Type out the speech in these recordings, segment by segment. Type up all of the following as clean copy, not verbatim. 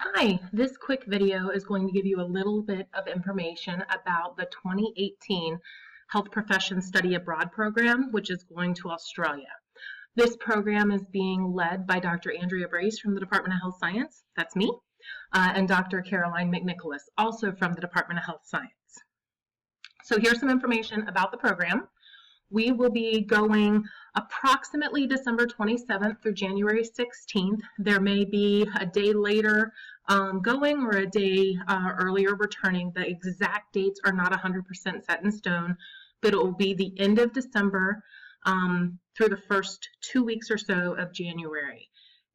Hi, this quick video is going to give you a little bit of information about the 2018 Health Professions Study Abroad program, which is going to Australia. This program is being led by Dr. Andrea Brace from the Department of Health Science, that's me, and Dr. Caroline McNicholas, also from the Department of Health Science. So here's some information about the program. We will be going approximately December 27th through January 16th. There may be a day later going or a day earlier returning. The exact dates are not 100% set in stone, but it will be the end of December through the first 2 weeks or so of January.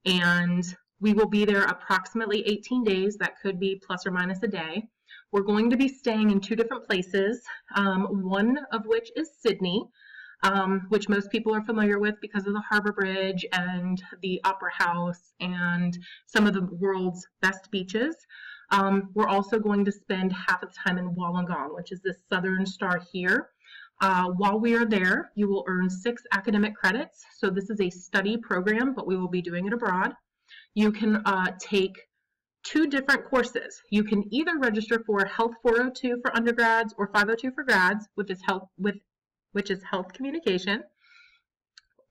And we will be there approximately 18 days. That could be plus or minus a day. We're going to be staying in 2 different places, one of which is Sydney, which most people are familiar with because of the Harbor Bridge and the Opera House and some of the world's best beaches. We're also going to spend half of the time in Wollongong, which is this southern star here. While we are there, you will earn 6 academic credits. So this is a study program, but we will be doing it abroad. You can take 2 different courses. You can either register for Health 402 for undergrads or 502 for grads, which is health communication,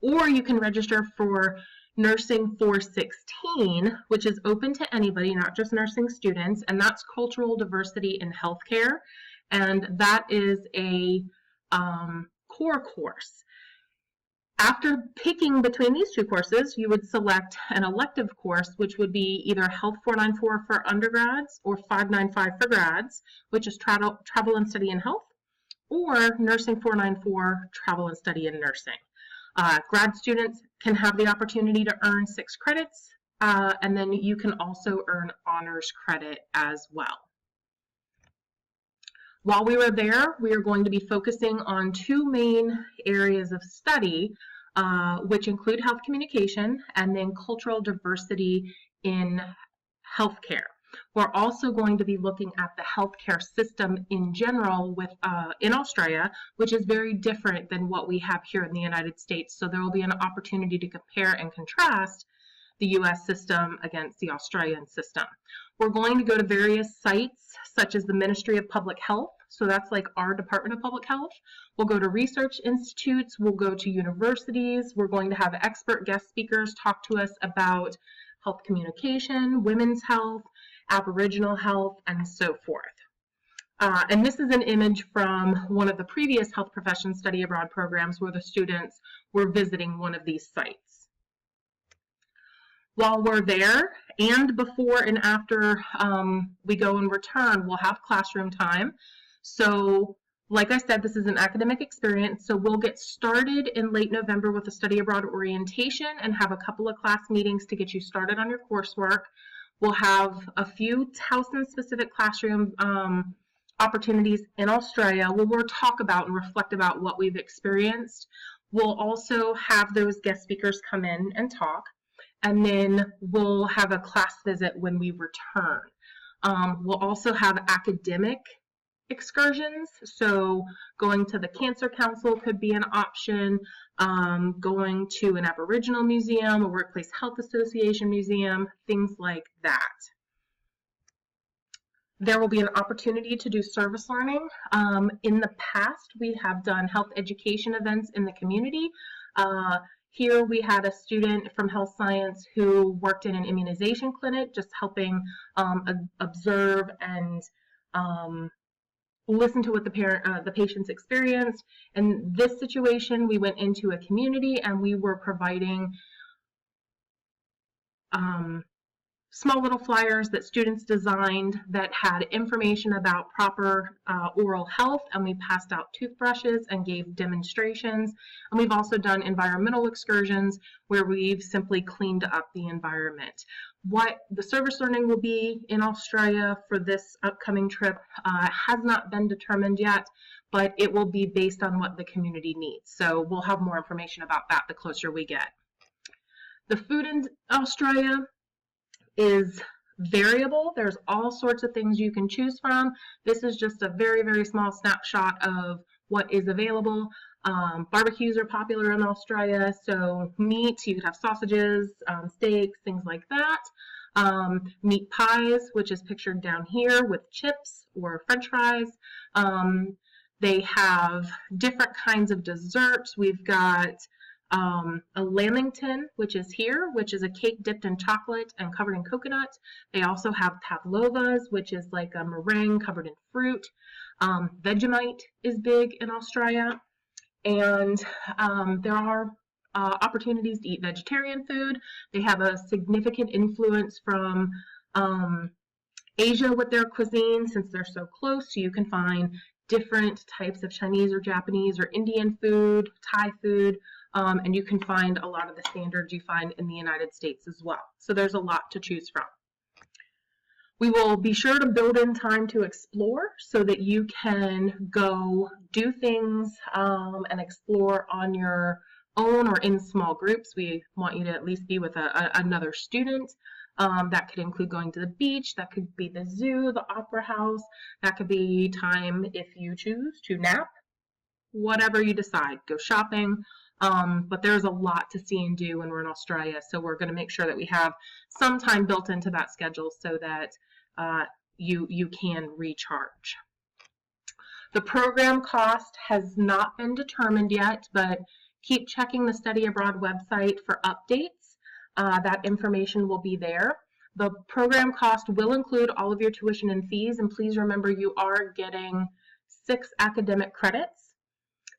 or you can register for Nursing 416, which is open to anybody, not just nursing students, and that's cultural diversity in healthcare, and that is a core course. After picking between these 2 courses, you would select an elective course, which would be either Health 494 for undergrads or 595 for grads, which is travel and study in health, or Nursing 494, travel and study in nursing. Grad students can have the opportunity to earn 6 credits, and then you can also earn honors credit as well. While we were there, we are going to be focusing on 2 main areas of study, which include health communication and then cultural diversity in healthcare. We're also going to be looking at the healthcare system in general in Australia, which is very different than what we have here in the United States. So there will be an opportunity to compare and contrast the US system against the Australian system. We're going to go to various sites such as the Ministry of Public Health. So that's like our Department of Public Health. We'll go to research institutes. We'll go to universities. We're going to have expert guest speakers talk to us about health communication, women's health, Aboriginal health, and so forth. And this is an image from one of the previous Health Professions Study Abroad programs where the students were visiting one of these sites. While we're there, and before and after we go and return, we'll have classroom time. So, like I said, this is an academic experience, so we'll get started in late November with a study abroad orientation and have a couple of class meetings to get you started on your coursework. We'll have a few Towson-specific classroom opportunities in Australia where we'll talk about and reflect about what we've experienced. We'll also have those guest speakers come in and talk, and then we'll have a class visit when we return. We'll also have academic excursions, so going to the Cancer Council could be an option, going to an Aboriginal museum, a Workplace Health Association museum, things like that. There will be an opportunity to do service learning. In the past, we have done health education events in the community. Here we had a student from health science who worked in an immunization clinic, just helping observe and listen to what the patients experienced. In this situation, we went into a community and we were providing small little flyers that students designed that had information about proper oral health, and we passed out toothbrushes and gave demonstrations. And we've also done environmental excursions where we've simply cleaned up the environment. What the service learning will be in Australia for this upcoming trip has not been determined yet, but it will be based on what the community needs. So we'll have more information about that the closer we get. The food in Australia is variable. There's all sorts of things you can choose from. This is just a very, very small snapshot of what is available. Barbecues are popular in Australia, so meat, you could have sausages, steaks, things like that. Meat pies, which is pictured down here with chips or French fries. They have different kinds of desserts. We've got a lamington, which is here, which is a cake dipped in chocolate and covered in coconut. They also have pavlovas, which is like a meringue covered in fruit. Vegemite is big in Australia. And there are opportunities to eat vegetarian food. They have a significant influence from Asia with their cuisine since they're so close. So you can find different types of Chinese or Japanese or Indian food, Thai food, and you can find a lot of the standards you find in the United States as well. So there's a lot to choose from. We will be sure to build in time to explore so that you can go do things and explore on your own or in small groups. We want you to at least be with another student. That could include going to the beach, that could be the zoo, the opera house, that could be time if you choose to nap, whatever you decide, go shopping. But there's a lot to see and do when we're in Australia, so we're going to make sure that we have some time built into that schedule so that you can recharge. The program cost has not been determined yet, but keep checking the Study Abroad website for updates. That information will be there. The program cost will include all of your tuition and fees, and please remember you are getting 6 academic credits.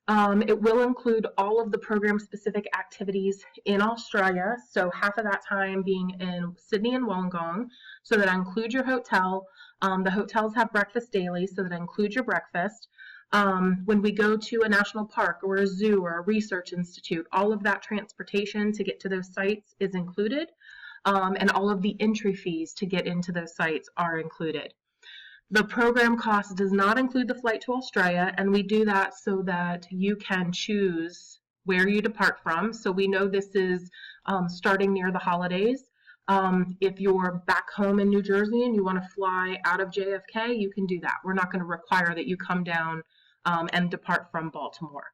It will include all of the program-specific activities in Australia, so half of that time being in Sydney and Wollongong, so that includes your hotel. The hotels have breakfast daily, so that includes your breakfast. When we go to a national park or a zoo or a research institute, all of that transportation to get to those sites is included, and all of the entry fees to get into those sites are included. The program cost does not include the flight to Australia, and we do that so that you can choose where you depart from. So we know this is starting near the holidays. If you're back home in New Jersey and you want to fly out of JFK, you can do that. We're not going to require that you come down and depart from Baltimore.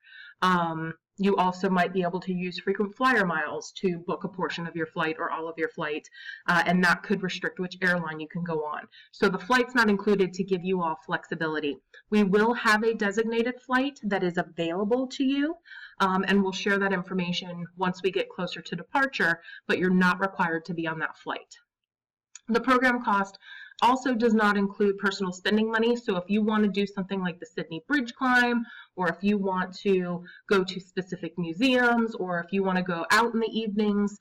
You also might be able to use frequent flyer miles to book a portion of your flight or all of your flight, and that could restrict which airline you can go on. So the flight's not included to give you all flexibility. We will have a designated flight that is available to you, and we'll share that information once we get closer to departure, but you're not required to be on that flight. The program cost also does not include personal spending money, so if you want to do something like the Sydney Bridge climb, or if you want to go to specific museums, or if you want to go out in the evenings,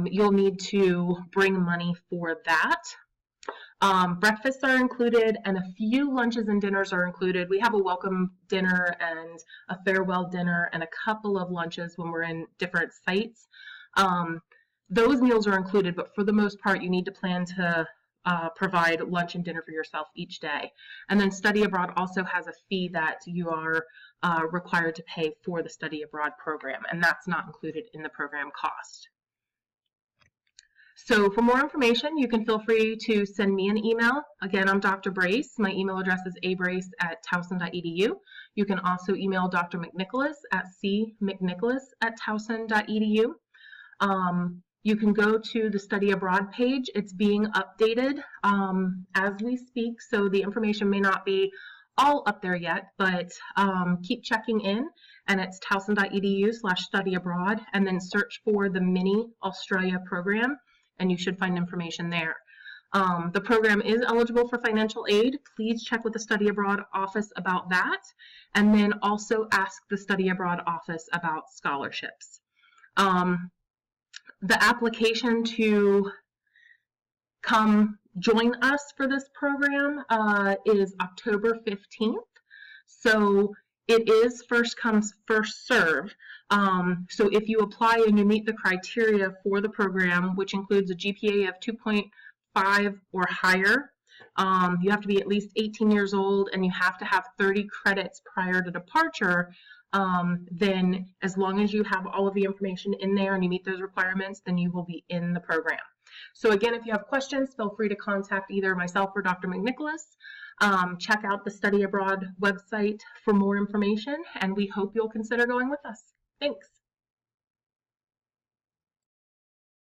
you'll need to bring money for that. Breakfasts are included, and a few lunches and dinners are included. We have a welcome dinner and a farewell dinner and a couple of lunches when we're in different sites. Those meals are included, but for the most part, you need to plan to provide lunch and dinner for yourself each day. And then Study Abroad also has a fee that you are required to pay for the Study Abroad program, and that's not included in the program cost. So for more information, you can feel free to send me an email. Again, I'm Dr. Brace. My email address is abrace@towson.edu. You can also email Dr. McNicholas at cmcnicholas@towson.edu. You can go to the Study Abroad page. It's being updated as we speak, so the information may not be all up there yet, but keep checking in, and it's towson.edu/studyabroad, and then search for the Mini Australia program, and you should find information there. The program is eligible for financial aid. Please check with the Study Abroad office about that, and then also ask the Study Abroad office about scholarships. The application to come join us for this program is October 15th. So it is first come, first serve. So if you apply and you meet the criteria for the program, which includes a GPA of 2.5 or higher, you have to be at least 18 years old, and you have to have 30 credits prior to departure. Then as long as you have all of the information in there and you meet those requirements, then you will be in the program. So again, if you have questions, feel free to contact either myself or Dr. McNicholas. Check out the Study Abroad website for more information, and we hope you'll consider going with us. Thanks.